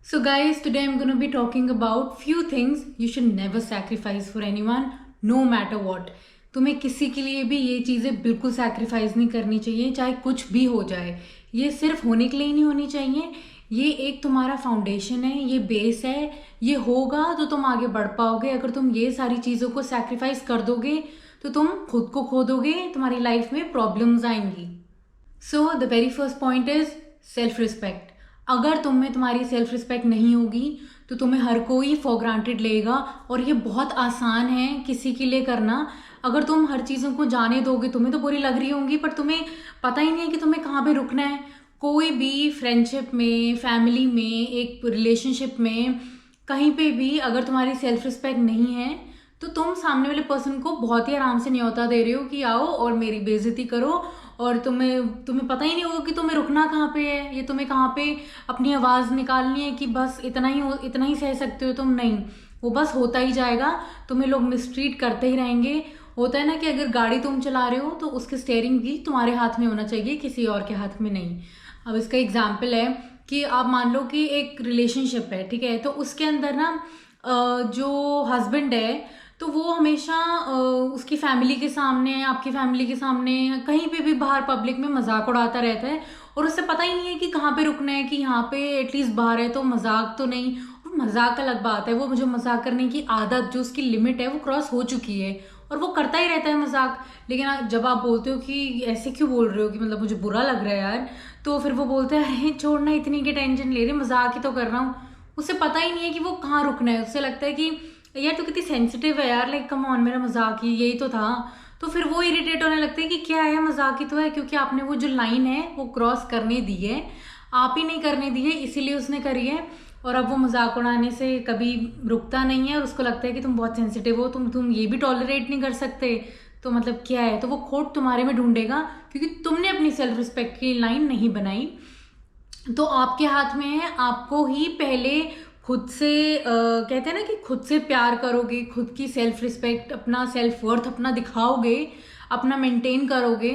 So guys, today I'm going to be talking about few things you should never sacrifice for anyone, no matter what. तुम्हें किसी के लिए भी ये चीज़ें बिल्कुल सैक्रिफाइस नहीं करनी चाहिए, चाहे कुछ भी हो जाए. ये सिर्फ होने के लिए ही नहीं होनी चाहिए. ये एक तुम्हारा फाउंडेशन है, ये बेस है. ये होगा तो तुम आगे बढ़ पाओगे. अगर तुम ये सारी चीज़ों को सैक्रिफाइस कर दोगे तो तुम खुद को खो दोगे, तुम्हारी लाइफ में प्रॉब्लम्स आएंगी. So the very first point is self respect. अगर तुम में तुम्हारी सेल्फ रिस्पेक्ट नहीं होगी तो तुम्हें हर कोई फॉर ग्रांटेड लेगा. और ये बहुत आसान है किसी के लिए करना. अगर तुम हर चीज़ों को जाने दोगे, तुम्हें तो बुरी लग रही होंगी पर तुम्हें पता ही नहीं है कि तुम्हें कहाँ पे रुकना है. कोई भी फ्रेंडशिप में, फैमिली में, एक रिलेशनशिप में, कहीं पे भी अगर तुम्हारी सेल्फ रिस्पेक्ट नहीं है तो तुम सामने वाले पर्सन को बहुत ही आराम से न्योता दे रहे हो कि आओ और मेरी बेइज्जती करो. और तुम्हें पता ही नहीं होगा कि तुम्हें रुकना कहाँ पे है, ये तुम्हें कहाँ पे अपनी आवाज़ निकालनी है कि बस इतना ही सह सकते हो तुम. नहीं, वो बस होता ही जाएगा. तुम्हें लोग मिसट्रीट करते ही रहेंगे. होता है ना कि अगर गाड़ी तुम चला रहे हो तो उसके स्टेयरिंग भी तुम्हारे हाथ में होना चाहिए, किसी और के हाथ में नहीं. अब इसका एग्जाम्पल है कि आप मान लो कि एक रिलेशनशिप है, ठीक है, तो उसके अंदर ना जो हस्बैंड है तो वो हमेशा उसकी फैमिली के सामने, आपकी फैमिली के सामने, कहीं पे भी बाहर पब्लिक में मजाक उड़ाता रहता है. और उससे पता ही नहीं है कि कहाँ पे रुकना है, कि यहाँ पे एटलीस्ट बाहर है तो मजाक तो नहीं. और मजाक अलग बात है, वो मुझे मजाक करने की आदत, जो उसकी लिमिट है वो क्रॉस हो चुकी है और वो करता ही रहता है मजाक. लेकिन जब आप बोलते हो कि ऐसे क्यों बोल रहे हो, कि मतलब मुझे बुरा लग रहा है यार, तो फिर वो बोलते हैं अरे छोड़ना, इतनी की टेंशन ले रही, मजाक ही तो कर रहा हूँ. उसे पता ही नहीं है कि वो कहाँ रुकना है. उससे लगता है कि यार तू कितनी सेंसिटिव है यार, लाइक कम ऑन, मेरा मजाक ही यही तो था. तो फिर वो इरिटेट होने लगते हैं कि क्या है, मजाक ही तो है, क्योंकि आपने वो जो लाइन है वो क्रॉस करने दी है, आप ही नहीं करने दी है, इसीलिए उसने करी है. और अब वो मजाक उड़ाने से कभी रुकता नहीं है और उसको लगता है कि तुम बहुत सेंसिटिव हो, तुम ये भी टॉलरेट नहीं कर सकते. तो मतलब क्या है, तो वो खोट तुम्हारे में ढूंढेगा क्योंकि तुमने अपनी सेल्फ रिस्पेक्ट की लाइन नहीं बनाई. तो आपके हाथ में है, आपको ही पहले खुद से कहते हैं ना कि खुद से प्यार करोगे, खुद की सेल्फ रिस्पेक्ट, अपना सेल्फ वर्थ अपना दिखाओगे, अपना मेंटेन करोगे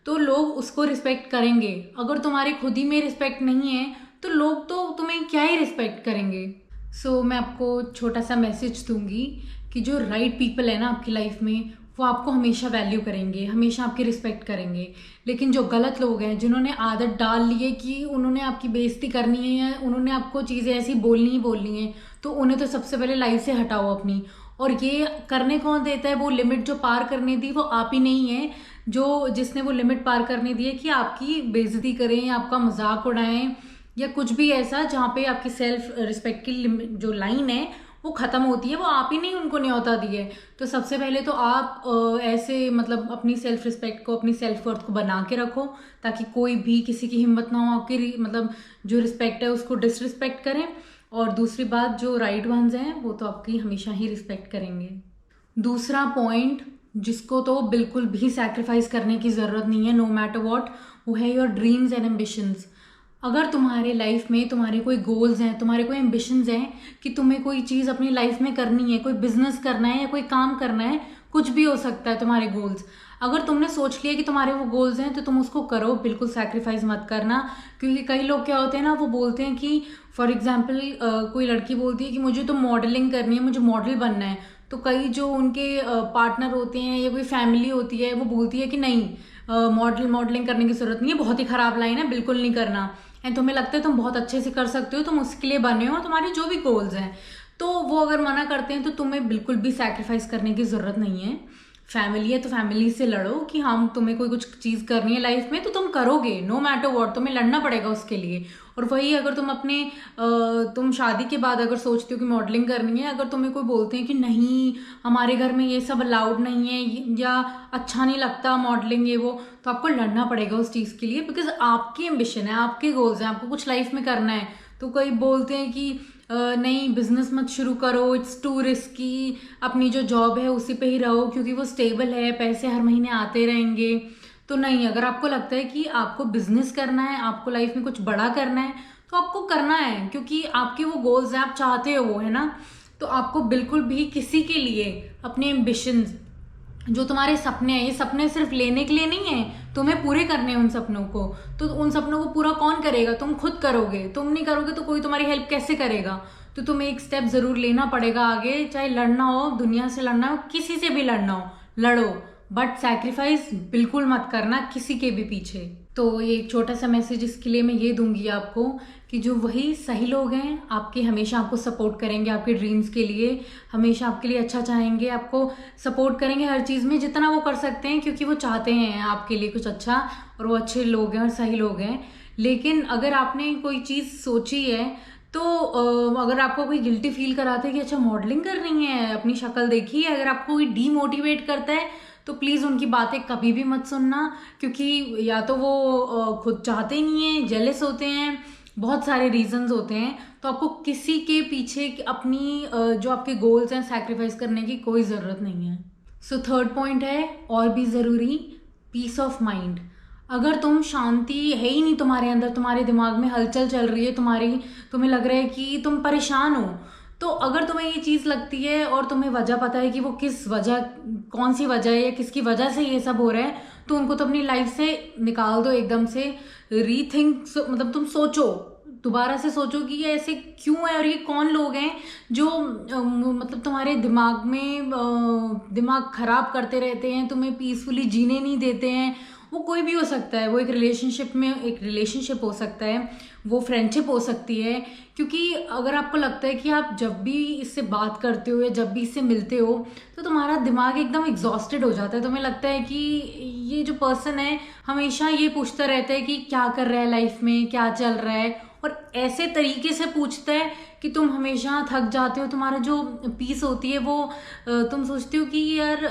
तो लोग उसको रिस्पेक्ट करेंगे. अगर तुम्हारे खुद ही में रिस्पेक्ट नहीं है तो लोग तो तुम्हें क्या ही रिस्पेक्ट करेंगे. सो मैं आपको छोटा सा मैसेज दूंगी कि जो राइट पीपल है ना आपकी लाइफ में, वो आपको हमेशा वैल्यू करेंगे, हमेशा आपकी रिस्पेक्ट करेंगे. लेकिन जो गलत लोग हैं, जिन्होंने आदत डाल ली है कि उन्होंने आपकी बेइज्जती करनी है या उन्होंने आपको चीज़ें ऐसी बोलनी ही बोलनी है, तो उन्हें तो सबसे पहले लाइफ से हटाओ अपनी. और ये करने कौन देता है, वो लिमिट जो पार करने दी वो आप ही नहीं है. जिसने वो लिमिट पार करने दी है कि आपकी बेइज्जती करें, आपका मजाक उड़ाएं या कुछ भी ऐसा जहाँ पे आपकी सेल्फ रिस्पेक्ट की जो लाइन है वो ख़त्म होती है, वो आप ही नहीं उनको न्योता दी है. तो सबसे पहले तो आप ऐसे मतलब अपनी सेल्फ रिस्पेक्ट को, अपनी सेल्फ वर्थ को बना के रखो, ताकि कोई भी, किसी की हिम्मत ना हो आपकी मतलब जो रिस्पेक्ट है उसको डिसरिस्पेक्ट करें. और दूसरी बात, जो राइट वंस हैं वो तो आपकी हमेशा ही रिस्पेक्ट करेंगे. दूसरा पॉइंट जिसको तो बिल्कुल भी सैक्रिफाइस करने की ज़रूरत नहीं है, नो मैटर वॉट, वो है योर ड्रीम्स एंड एम्बिशंस. अगर तुम्हारे लाइफ में तुम्हारे कोई गोल्स हैं, तुम्हारे कोई एम्बिशंस हैं कि तुम्हें कोई चीज़ अपनी लाइफ में करनी है, कोई बिजनेस करना है या कोई काम करना है, कुछ भी हो सकता है तुम्हारे गोल्स. अगर तुमने सोच लिया कि तुम्हारे वो गोल्स हैं तो तुम उसको करो, बिल्कुल सैक्रिफाइस मत करना. क्योंकि कई लोग क्या होते हैं ना, वो बोलते हैं कि फॉर एग्जाम्पल कोई लड़की बोलती है कि मुझे तो मॉडलिंग करनी है, मुझे मॉडल बनना है. तो कई जो उनके पार्टनर होते हैं या कोई फैमिली होती है वो बोलती है कि नहीं, मॉडलिंग करने की जरूरत नहीं है, बहुत ही खराब लाइन है, बिल्कुल नहीं करना. एंड तुम्हें लगता है तुम बहुत अच्छे से कर सकते हो, तुम उसके लिए बने हो, तुम्हारे जो भी गोल्स हैं, तो वो अगर मना करते हैं तो तुम्हें बिल्कुल भी सैक्रिफाइस करने की ज़रूरत नहीं है. फैमिली है तो फैमिली से लड़ो कि हाँ तुम्हें कोई कुछ चीज़ करनी है लाइफ में तो तुम करोगे, नो मैटर व्हाट, तुम्हें लड़ना पड़ेगा उसके लिए. और वही अगर तुम तुम शादी के बाद अगर सोचते हो कि मॉडलिंग करनी है, अगर तुम्हें कोई बोलते हैं कि नहीं हमारे घर में ये सब अलाउड नहीं है या अच्छा नहीं लगता मॉडलिंग ये वो, तो आपको लड़ना पड़ेगा उस चीज़ के लिए, बिकॉज आपकी एम्बिशन है, आपके गोल्स हैं, आपको कुछ लाइफ में करना है. तो कई बोलते हैं कि नहीं बिजनेस मत शुरू करो, इट्स टू रिस्की, अपनी जो जॉब है उसी पे ही रहो क्योंकि वो स्टेबल है, पैसे हर महीने आते रहेंगे. तो नहीं, अगर आपको लगता है कि आपको बिजनेस करना है, आपको लाइफ में कुछ बड़ा करना है, तो आपको करना है क्योंकि आपके वो गोल्स हैं, आप चाहते हो वो, है ना. तो आपको बिल्कुल भी किसी के लिए अपने एम्बिशंस, जो तुम्हारे सपने हैं, ये सपने सिर्फ लेने के लिए नहीं है, तुम्हें पूरे करने हैं उन सपनों को, तो उन सपनों को पूरा कौन करेगा? तुम खुद करोगे। तुम नहीं करोगे तो कोई तुम्हारी हेल्प कैसे करेगा? तो तुम्हें एक स्टेप जरूर लेना पड़ेगा आगे, चाहे लड़ना हो, दुनिया से लड़ना हो, किसी से भी लड़ना हो, लड़ो, बट सैक्रिफाइस बिल्कुल मत करना किसी के भी पीछे। तो ये एक छोटा सा मैसेज इसके लिए मैं ये दूंगी आपको कि जो वही सही लोग हैं आपके, हमेशा आपको सपोर्ट करेंगे आपके ड्रीम्स के लिए, हमेशा आपके लिए अच्छा चाहेंगे, आपको सपोर्ट करेंगे हर चीज़ में जितना वो कर सकते हैं, क्योंकि वो चाहते हैं आपके लिए कुछ अच्छा, और वो अच्छे लोग हैं और सही लोग हैं। लेकिन अगर आपने कोई चीज़ सोची है तो अगर आपको कोई गिल्टी फील कराते हैं कि अच्छा मॉडलिंग कर रही है, अपनी शक्ल देखी है, अगर आपको कोई डीमोटिवेट करता है तो प्लीज़ उनकी बातें कभी भी मत सुनना, क्योंकि या तो वो खुद चाहते नहीं है, जेलस होते हैं, बहुत सारे रीजंस होते हैं। तो आपको किसी के पीछे अपनी जो आपके गोल्स हैं सैक्रिफाइस करने की कोई ज़रूरत नहीं है। सो थर्ड पॉइंट है और भी ज़रूरी, पीस ऑफ माइंड। अगर तुम शांति है ही नहीं तुम्हारे अंदर, तुम्हारे दिमाग में हलचल चल रही है, तुम्हें लग रहा है कि तुम परेशान हो, तो अगर तुम्हें ये चीज़ लगती है और तुम्हें वजह पता है कि वो कौन सी वजह है या किसकी वजह से ये सब हो रहा है, तो उनको तो अपनी लाइफ से निकाल दो एकदम से। रीथिंक, मतलब तुम सोचो, दोबारा से सोचो कि ये ऐसे क्यों है और ये कौन लोग हैं जो मतलब तुम्हारे दिमाग में दिमाग खराब करते रहते हैं, तुम्हें पीसफुली जीने नहीं देते हैं। वो कोई भी हो सकता है, वो एक रिलेशनशिप हो सकता है, वो फ्रेंडशिप हो सकती है। क्योंकि अगर आपको लगता है कि आप जब भी इससे बात करते हो या जब भी इससे मिलते हो तो तुम्हारा दिमाग एकदम एग्जॉस्टेड हो जाता है, तुम्हें लगता है कि ये जो पर्सन है हमेशा ये पूछता रहता है कि क्या कर रहा है लाइफ में, क्या चल रहा है, और ऐसे तरीके से पूछता है कि तुम हमेशा थक जाते हो। तुम्हारा जो पीस होती है वो तुम सोचते हो कि यार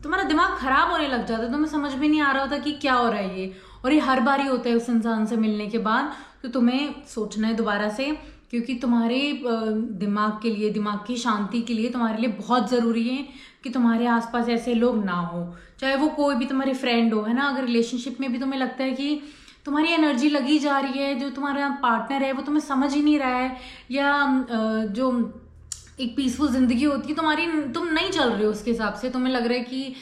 तुम्हारा दिमाग खराब होने लग जाता है, तुम्हें समझ में नहीं आ रहा होता कि क्या हो रहा है ये, और ये हर बार ही होता है उस इंसान से मिलने के बाद। तो तुम्हें सोचना है दोबारा से, क्योंकि तुम्हारे दिमाग के लिए, दिमाग की शांति के लिए तुम्हारे लिए बहुत ज़रूरी है कि तुम्हारे आसपास ऐसे लोग ना हो, चाहे वो कोई भी तुम्हारे फ्रेंड हो, है ना। अगर रिलेशनशिप में भी तुम्हें लगता है कि तुम्हारी एनर्जी लगी जा रही है, जो तुम्हारा पार्टनर है वो तुम्हें समझ ही नहीं रहा है, या जो एक पीसफुल जिंदगी होती है तुम्हारी, तुम नहीं चल रहे हो उसके हिसाब से, तुम्हें लग रहा है कि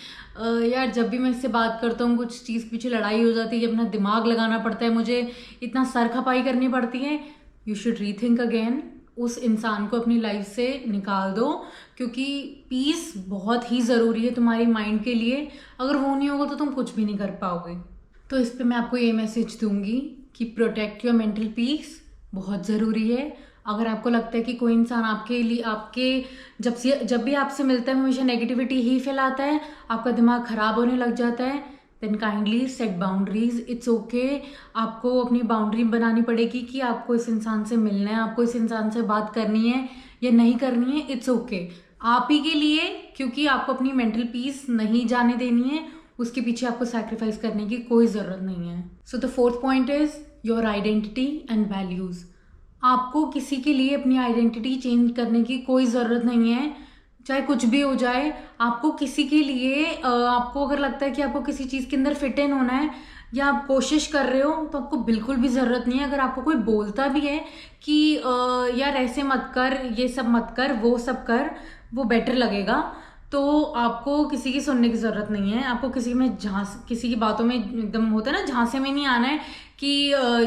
यार जब भी मैं इससे बात करता हूँ कुछ चीज़ पीछे लड़ाई हो जाती है, अपना दिमाग लगाना पड़ता है, मुझे इतना सर खपाई करनी पड़ती है। यू शुड रीथिंक अगेन, उस इंसान को अपनी लाइफ से निकाल दो, क्योंकि पीस बहुत ही ज़रूरी है तुम्हारी माइंड के लिए। अगर वो नहीं होगा तो तुम कुछ भी नहीं कर पाओगे। तो इस पे मैं आपको ये मैसेज दूंगी कि प्रोटेक्ट योर मेंटल पीस, बहुत ज़रूरी है। अगर आपको लगता है कि कोई इंसान आपके लिए जब भी आपसे मिलता है हमेशा नेगेटिविटी ही फैलाता है, आपका दिमाग खराब होने लग जाता है, then kindly set boundaries. It's okay, आपको अपनी बाउंड्री बनानी पड़ेगी कि आपको इस इंसान से मिलना है, आपको इस इंसान से बात करनी है या नहीं करनी है। इट्स ओके, आप ही के लिए, क्योंकि आपको अपनी मेंटल पीस नहीं जाने देनी है, उसके पीछे आपको सैक्रिफाइस करने की कोई ज़रूरत नहीं है। So the fourth point is your identity and values. आपको किसी के लिए अपनी आइडेंटिटी चेंज करने की कोई ज़रूरत नहीं है, चाहे कुछ भी हो जाए। आपको किसी के लिए आपको अगर लगता है कि आपको किसी चीज़ के अंदर फिट इन होना है या आप कोशिश कर रहे हो, तो आपको बिल्कुल भी ज़रूरत नहीं है। अगर आपको कोई बोलता भी है कि यार ऐसे मत कर, ये सब मत कर, वो सब कर, वो बेटर लगेगा, तो आपको किसी की सुनने की ज़रूरत नहीं है। आपको किसी की बातों में एकदम होता है ना, झांसे में नहीं आना है कि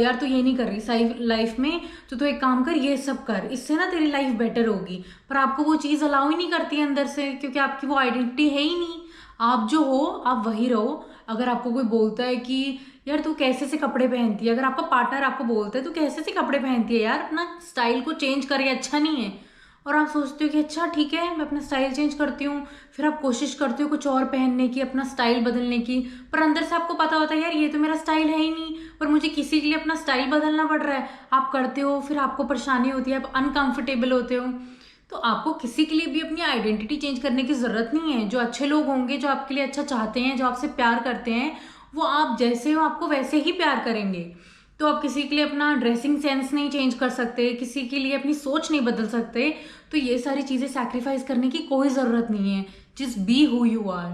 यार तू ये नहीं कर रही सही लाइफ में, तो तू एक काम कर, ये सब कर, इससे ना तेरी लाइफ बेटर होगी। पर आपको वो चीज़ अलाउ ही नहीं करती है अंदर से, क्योंकि आपकी वो आइडेंटिटी है ही नहीं। आप जो हो आप वही रहो। अगर आपको कोई बोलता है कि यार तू कैसे से कपड़े पहनती है, अगर आपका पार्टनर आपको बोलता है तू कैसे से कपड़े पहनती है यार, अपना स्टाइल को चेंज कर, अच्छा नहीं है, और आप सोचते हो कि अच्छा ठीक है मैं अपना स्टाइल चेंज करती हूँ, फिर आप कोशिश करते हो कुछ और पहनने की, अपना स्टाइल बदलने की, पर अंदर से आपको पता होता है यार ये तो मेरा स्टाइल है ही नहीं, पर मुझे किसी के लिए अपना स्टाइल बदलना पड़ रहा है। आप करते हो, फिर आपको परेशानी होती है, आप अनकंफर्टेबल होते हो। तो आपको किसी के लिए भी अपनी आइडेंटिटी चेंज करने की ज़रूरत नहीं है। जो अच्छे लोग होंगे, जो आपके लिए अच्छा चाहते हैं, जो आपसे प्यार करते हैं, वो आप जैसे हो आपको वैसे ही प्यार करेंगे। तो आप किसी के लिए अपना ड्रेसिंग सेंस नहीं चेंज कर सकते, किसी के लिए अपनी सोच नहीं बदल सकते। तो ये सारी चीज़ें सैक्रिफाइस करने की कोई ज़रूरत नहीं है। Just be who you are.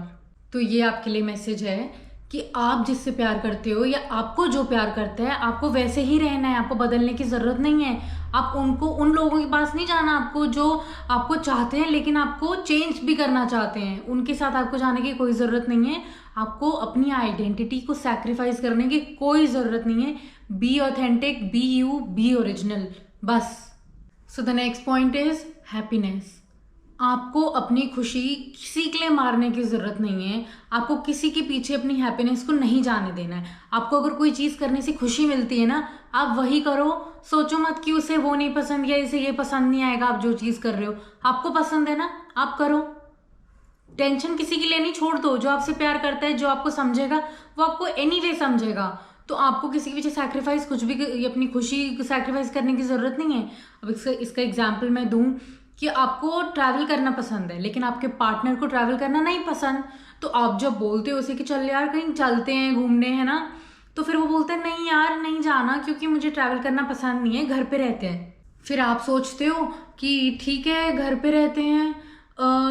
तो ये आपके लिए मैसेज है कि आप जिससे प्यार करते हो या आपको जो प्यार करता है, आपको वैसे ही रहना है, आपको बदलने की ज़रूरत नहीं है। आप उन लोगों के पास नहीं जाना, आपको जो आपको चाहते हैं लेकिन आपको चेंज भी करना चाहते हैं, उनके साथ आपको जाने की कोई ज़रूरत नहीं है। आपको अपनी आइडेंटिटी को सैक्रिफाइस करने की कोई ज़रूरत नहीं है। Be authentic, be you, be original, बस। So the next point is happiness. आपको अपनी खुशी किसी के लिए मारने की ज़रूरत नहीं है। आपको किसी के पीछे अपनी हैप्पीनेस को नहीं जाने देना है। आपको अगर कोई चीज़ करने से खुशी मिलती है ना, आप वही करो। सोचो मत कि उसे वो नहीं पसंद या इसे ये पसंद नहीं आएगा। आप जो चीज़ कर रहे हो आपको पसंद है ना, आप करो। टेंशन किसी के लिए नहीं, छोड़ दो। जो आपसे प्यार करता है, जो आपको समझेगा, वो आपको एनीवे समझेगा। तो आपको किसी के पीछे सैक्रिफाइस, कुछ भी अपनी खुशी सैक्रिफाइस करने की ज़रूरत नहीं है। अब इसका एग्जाम्पल मैं दूँ कि आपको ट्रैवल करना पसंद है लेकिन आपके पार्टनर को ट्रैवल करना नहीं पसंद, तो आप जब बोलते हो उसे कि चल यार कहीं चलते हैं घूमने, है ना, तो फिर वो बोलता है नहीं यार नहीं जाना क्योंकि मुझे ट्रैवल करना पसंद नहीं है, घर पे रहते हैं। फिर आप सोचते हो कि ठीक है घर पे रहते हैं,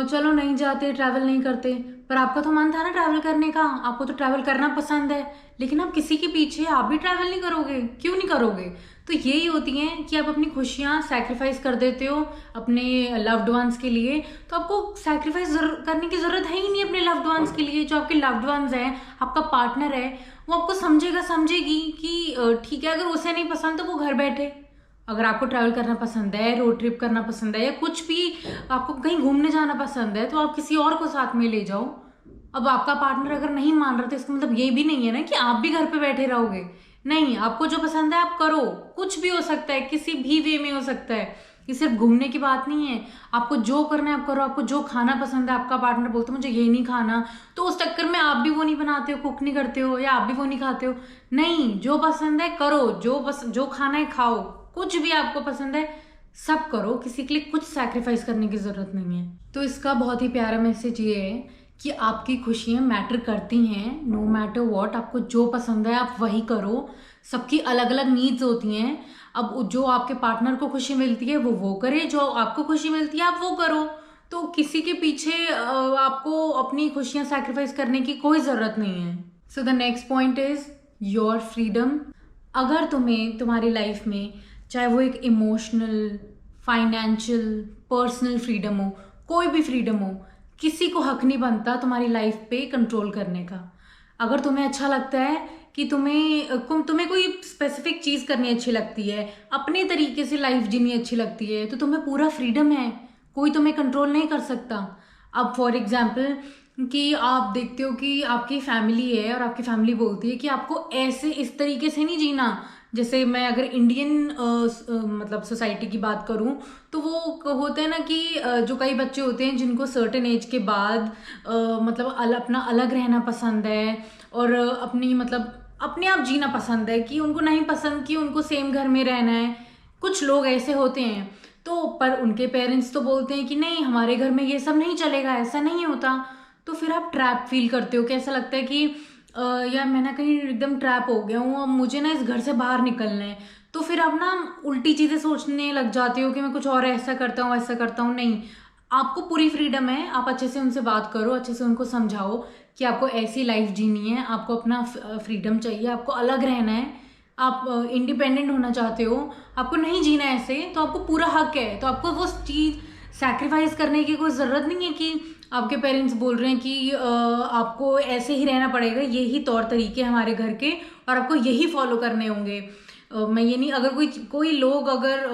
चलो नहीं जाते, ट्रैवल नहीं करते। पर आपका तो मन था ना ट्रैवल करने का, आपको तो ट्रैवल करना पसंद है, लेकिन आप किसी के पीछे आप भी ट्रैवल नहीं करोगे। क्यों नहीं करोगे? तो यही होती है कि आप अपनी खुशियाँ सैक्रिफाइस कर देते हो अपने लव्ड वंस के लिए। तो आपको सैक्रिफाइस करने की ज़रूरत है ही नहीं अपने लव्ड वंस के लिए। जो आपके लव्ड वंस हैं, आपका पार्टनर है, वो आपको समझेगा, समझेगी कि ठीक है, अगर उसे नहीं पसंद तो वो घर बैठे। अगर आपको ट्रैवल करना पसंद है, रोड ट्रिप करना पसंद है, या कुछ भी आपको कहीं घूमने जाना पसंद है, तो आप किसी और को साथ में ले जाओ। अब आपका पार्टनर अगर नहीं मान रहा तो इसका मतलब ये भी नहीं है ना कि आप भी घर पे बैठे रहोगे। नहीं, आपको जो पसंद है आप करो। कुछ भी हो सकता है, किसी भी वे में हो सकता है, ये सिर्फ घूमने की बात नहीं है। आपको जो करना है आप करो। आपको जो खाना पसंद है, आपका पार्टनर बोलता है मुझे ये नहीं खाना, तो उस चक्कर में आप भी वो नहीं बनाते हो, कुक नहीं करते हो, या आप भी वो नहीं खाते हो। नहीं, जो पसंद है करो, जो खाना है खाओ। कुछ भी आपको पसंद है सब करो, किसी के लिए कुछ सैक्रिफाइस करने की ज़रूरत नहीं है। तो इसका बहुत ही प्यारा मैसेज ये है कि आपकी खुशियाँ मैटर करती हैं, नो मैटर व्हाट। आपको जो पसंद है आप वही करो। सबकी अलग अलग नीड्स होती हैं। अब जो आपके पार्टनर को खुशी मिलती है वो करे, जो आपको खुशी मिलती है आप वो करो। तो किसी के पीछे आपको अपनी खुशियाँ सैक्रिफाइस करने की कोई ज़रूरत नहीं है। सो the next point is your freedom. अगर तुम्हें तुम्हारी लाइफ में, चाहे वो एक इमोशनल, फाइनेंशियल, पर्सनल फ्रीडम हो, कोई भी फ्रीडम हो, किसी को हक नहीं बनता तुम्हारी लाइफ पे कंट्रोल करने का। अगर तुम्हें अच्छा लगता है कि तुम्हें कोई स्पेसिफिक चीज़ करनी अच्छी लगती है, अपने तरीके से लाइफ जीनी अच्छी लगती है, तो तुम्हें पूरा फ्रीडम है। कोई तुम्हें कंट्रोल नहीं कर सकता। अब फॉर एग्जाम्पल कि आप देखते हो कि आपकी फैमिली है और आपकी फैमिली बोलती है कि आपको ऐसे इस तरीके से नहीं जीना। जैसे मैं अगर इंडियन मतलब सोसाइटी की बात करूं, तो वो होता है ना कि जो कई बच्चे होते हैं जिनको सर्टेन एज के बाद मतलब अपना अलग रहना पसंद है और अपने आप जीना पसंद है, कि उनको नहीं पसंद कि उनको सेम घर में रहना है। कुछ लोग ऐसे होते हैं। तो पर उनके पेरेंट्स तो बोलते हैं कि नहीं हमारे घर में ये सब नहीं चलेगा, ऐसा नहीं होता। तो फिर आप ट्रैप फील करते हो कि ऐसा लगता है कि यार मैं ना कहीं एकदम ट्रैप हो गया हूँ, अब मुझे ना इस घर से बाहर निकलना है। तो फिर आप ना उल्टी चीज़ें सोचने लग जाते हो कि मैं कुछ और ऐसा करता हूँ वैसा करता हूँ। नहीं, आपको पूरी फ्रीडम है। आप अच्छे से उनसे बात करो, अच्छे से उनको समझाओ कि आपको ऐसी लाइफ जीनी है, आपको अपना फ्रीडम चाहिए, आपको अलग रहना है, आप इंडिपेंडेंट होना चाहते हो, आपको नहीं जीना ऐसे, तो आपको पूरा हक है। तो आपको वो चीज़ सैक्रिफाइस करने की कोई ज़रूरत नहीं है कि आपके पेरेंट्स बोल रहे हैं कि आपको ऐसे ही रहना पड़ेगा, यही तौर तरीके हमारे घर के और आपको यही फॉलो करने होंगे। मैं ये नहीं, अगर कोई लोग अगर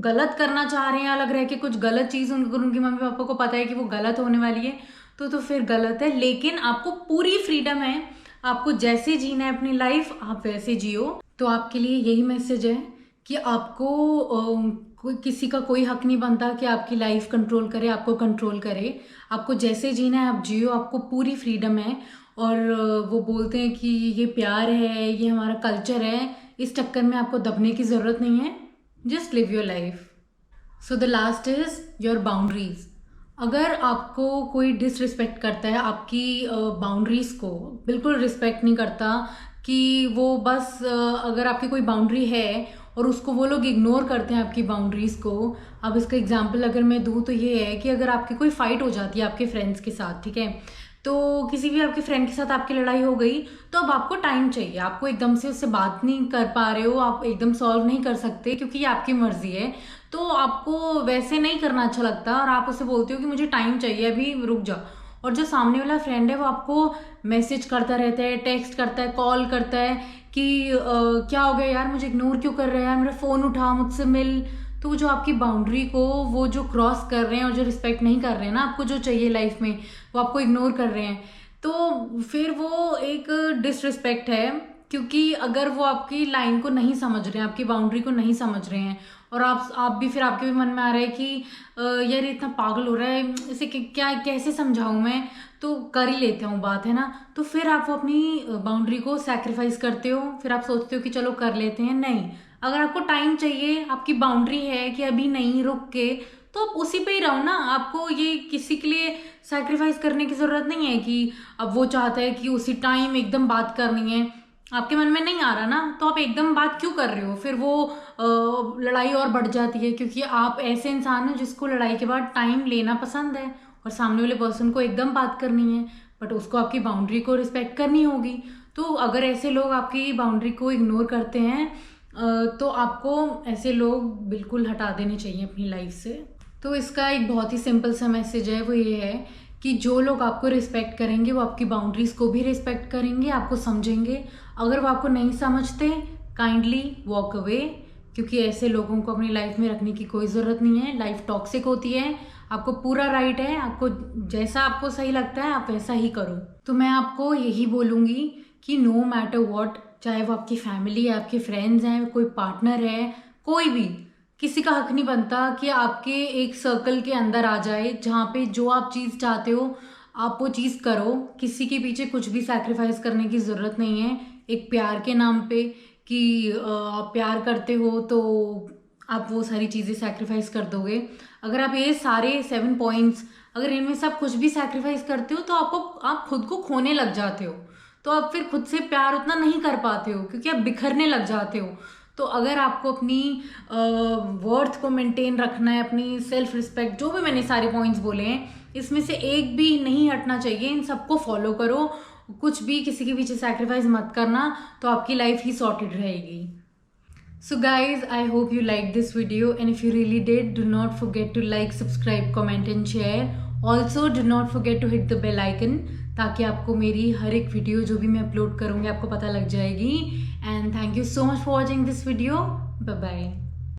गलत करना चाह रहे हैं अलग रह के, कुछ गलत चीज़ उनकी मम्मी पापा को पता है कि वो गलत होने वाली है, तो फिर गलत है। लेकिन आपको पूरी फ्रीडम है, आपको जैसे जीना है अपनी लाइफ आप वैसे जियो। तो आपके लिए यही मैसेज है कि आपको कोई किसी का कोई हक नहीं बनता कि आपकी लाइफ कंट्रोल करे, आपको कंट्रोल करे। आपको जैसे जीना है आप जियो, आपको पूरी फ्रीडम है। और वो बोलते हैं कि ये प्यार है, ये हमारा कल्चर है, इस चक्कर में आपको दबने की ज़रूरत नहीं है। Just live your life. So the last is your boundaries. अगर आपको कोई डिसरिस्पेक्ट करता है, आपकी बाउंड्रीज को बिल्कुल रिस्पेक्ट नहीं करता, कि वो बस अगर आपकी कोई बाउंड्री है और उसको वो लोग इग्नोर करते हैं आपकी बाउंड्रीज़ को। अब इसका एग्जांपल अगर मैं दूँ तो ये है कि अगर आपकी कोई फाइट हो जाती है आपके फ्रेंड्स के साथ, ठीक है, तो किसी भी आपके फ्रेंड के साथ आपकी लड़ाई हो गई, तो अब आपको टाइम चाहिए। आपको एकदम से उससे बात नहीं कर पा रहे हो, आप एकदम सॉल्व नहीं कर सकते क्योंकि ये आपकी मर्जी है। तो आपको वैसे नहीं करना अच्छा लगता और आप उसे बोलते हो कि मुझे टाइम चाहिए, अभी रुक जा। और जो सामने वाला फ्रेंड है वो आपको मैसेज करता रहता है, टेक्स्ट करता है, कॉल करता है कि क्या हो गया यार, मुझे इग्नोर क्यों कर रहे हैं यार, मेरा फ़ोन उठा, मुझसे मिल। तो जो आपकी बाउंड्री को वो जो क्रॉस कर रहे हैं और जो रिस्पेक्ट नहीं कर रहे हैं ना आपको जो चाहिए लाइफ में, वो आपको इग्नोर कर रहे हैं, तो फिर वो एक डिसरिस्पेक्ट है। क्योंकि अगर वो आपकी लाइन को नहीं समझ रहे हैं, आपकी बाउंड्री को नहीं समझ रहे हैं, और आप भी फिर आपके भी मन में आ रहा है कि यार ये इतना पागल हो रहा है, इसे क्या कैसे समझाऊं मैं, तो कर ही लेते हूँ बात, है ना। तो फिर आप वो अपनी बाउंड्री को सैक्रिफाइस करते हो, फिर आप सोचते हो कि चलो कर लेते हैं। नहीं, अगर आपको टाइम चाहिए, आपकी बाउंड्री है कि अभी नहीं, रुक के, तो आप उसी पे ही रहो ना। आपको ये किसी के लिए सैक्रिफाइस करने की ज़रूरत नहीं है कि अब वो चाहता है कि उसी टाइम एकदम बात करनी है, आपके मन में नहीं आ रहा ना, तो आप एकदम बात क्यों कर रहे हो। फिर वो लड़ाई और बढ़ जाती है, क्योंकि आप ऐसे इंसान हो जिसको लड़ाई के बाद टाइम लेना पसंद है और सामने वाले पर्सन को एकदम बात करनी है, बट उसको आपकी बाउंड्री को रिस्पेक्ट करनी होगी। तो अगर ऐसे लोग आपकी बाउंड्री को इग्नोर करते हैं तो आपको ऐसे लोग बिल्कुल हटा देने चाहिए अपनी लाइफ से। तो इसका एक बहुत ही सिंपल सा मैसेज है, वो ये है कि जो लोग आपको रिस्पेक्ट करेंगे वो आपकी बाउंड्रीज को भी रिस्पेक्ट करेंगे, आपको समझेंगे। अगर वो आपको नहीं समझते, काइंडली वॉक अवे, क्योंकि ऐसे लोगों को अपनी लाइफ में रखने की कोई ज़रूरत नहीं है। लाइफ टॉक्सिक होती है, आपको पूरा राइट है, आपको जैसा आपको सही लगता है आप वैसा ही करो। तो मैं आपको यही बोलूँगी कि नो मैटर वॉट, चाहे वो आपकी फैमिली है, आपके फ्रेंड्स हैं, कोई पार्टनर है, कोई भी, किसी का हक नहीं बनता कि आपके एक सर्कल के अंदर आ जाए जहाँ पे जो आप चीज़ चाहते हो आप वो चीज़ करो। किसी के पीछे कुछ भी सैक्रिफाइस करने की ज़रूरत नहीं है एक प्यार के नाम पे, कि आप प्यार करते हो तो आप वो सारी चीज़ें सैक्रिफाइस कर दोगे। अगर आप ये सारे 7 पॉइंट्स, अगर इनमें से आप कुछ भी सैक्रिफाइस करते हो तो आप खुद को खोने लग जाते हो, तो आप फिर खुद से प्यार उतना नहीं कर पाते हो, क्योंकि आप बिखरने लग जाते हो। तो अगर आपको अपनी वर्थ को मेंटेन रखना है, अपनी सेल्फ रिस्पेक्ट, जो भी मैंने सारे पॉइंट्स बोले हैं इसमें से एक भी नहीं हटना चाहिए, इन सबको फॉलो करो, कुछ भी किसी के पीछे सैक्रिफाइस मत करना, तो आपकी लाइफ ही सॉर्टेड रहेगी। So guys, I hope you liked this video, and if you really did, do not forget to like, subscribe, comment and share. Also do not forget to hit the bell icon, ताकि आपको मेरी हर एक video जो भी मैं upload करूँगी आपको पता लग जाएगी। And thank you so much for watching this video. Bye bye.